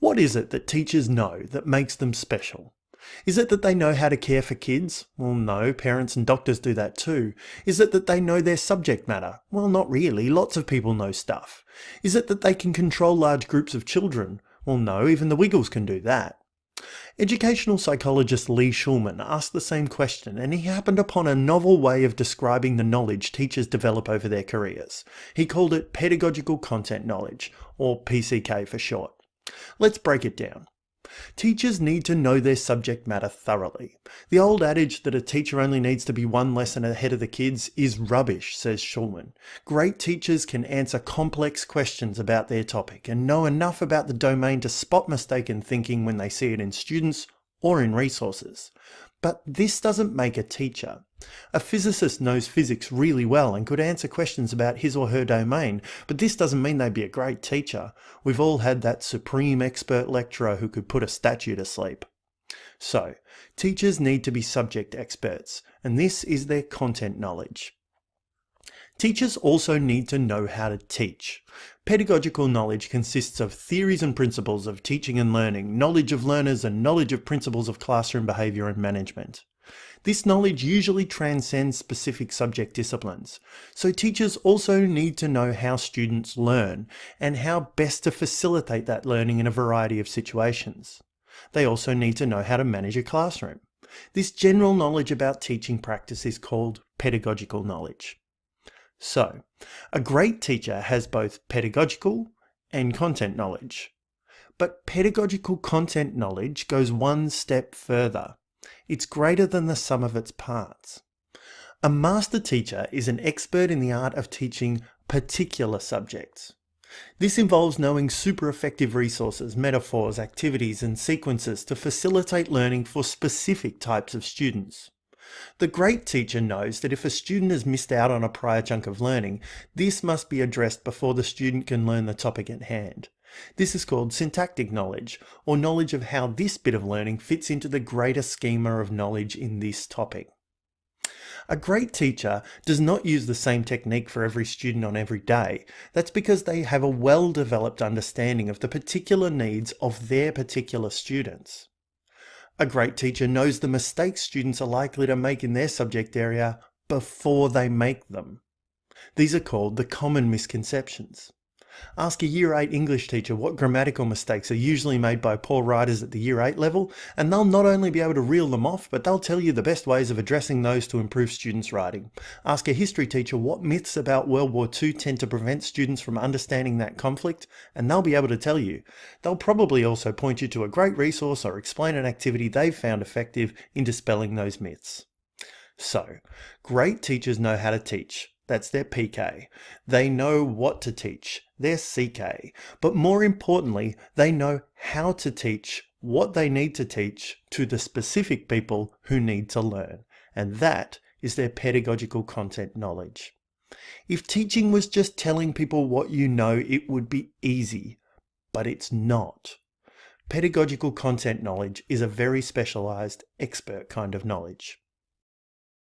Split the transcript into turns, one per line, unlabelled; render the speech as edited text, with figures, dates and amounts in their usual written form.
What is it that teachers know that makes them special? Is it that they know how to care for kids? Well, no, parents and doctors do that too. Is it that they know their subject matter? Well, not really, lots of people know stuff. Is it that they can control large groups of children? Well, no, even the Wiggles can do that. Educational psychologist Lee Schulman asked the same question, and he happened upon a novel way of describing the knowledge teachers develop over their careers. He called it pedagogical content knowledge, or PCK for short. Let's break it down. Teachers need to know their subject matter thoroughly. The old adage that a teacher only needs to be one lesson ahead of the kids is rubbish, says Schulman. Great teachers can answer complex questions about their topic and know enough about the domain to spot mistaken thinking when they see it in students or in resources. But this doesn't make a teacher. A physicist knows physics really well and could answer questions about his or her domain, but this doesn't mean they'd be a great teacher. We've all had that supreme expert lecturer who could put a statue to sleep. So, teachers need to be subject experts, and this is their content knowledge. Teachers also need to know how to teach. Pedagogical knowledge consists of theories and principles of teaching and learning, knowledge of learners, and knowledge of principles of classroom behaviour and management. This knowledge usually transcends specific subject disciplines, so teachers also need to know how students learn and how best to facilitate that learning in a variety of situations. They also need to know how to manage a classroom. This general knowledge about teaching practice is called pedagogical knowledge. So, a great teacher has both pedagogical and content knowledge. But pedagogical content knowledge goes one step further. It's greater than the sum of its parts. A master teacher is an expert in the art of teaching particular subjects. This involves knowing super effective resources, metaphors, activities, and sequences to facilitate learning for specific types of students. The great teacher knows that if a student has missed out on a prior chunk of learning, this must be addressed before the student can learn the topic at hand. This is called syntactic knowledge, or knowledge of how this bit of learning fits into the greater schema of knowledge in this topic. A great teacher does not use the same technique for every student on every day. That's because they have a well-developed understanding of the particular needs of their particular students. A great teacher knows the mistakes students are likely to make in their subject area before they make them. These are called the common misconceptions. Ask a Year 8 English teacher what grammatical mistakes are usually made by poor writers at the Year 8 level, and they'll not only be able to reel them off, but they'll tell you the best ways of addressing those to improve students' writing. Ask a history teacher what myths about World War II tend to prevent students from understanding that conflict, and they'll be able to tell you. They'll probably also point you to a great resource or explain an activity they've found effective in dispelling those myths. So, great teachers know how to teach. That's their PK. They know what to teach, their CK. But more importantly, they know how to teach what they need to teach to the specific people who need to learn. And that is their pedagogical content knowledge. If teaching was just telling people what you know, it would be easy. But it's not. Pedagogical content knowledge is a very specialized, expert kind of knowledge.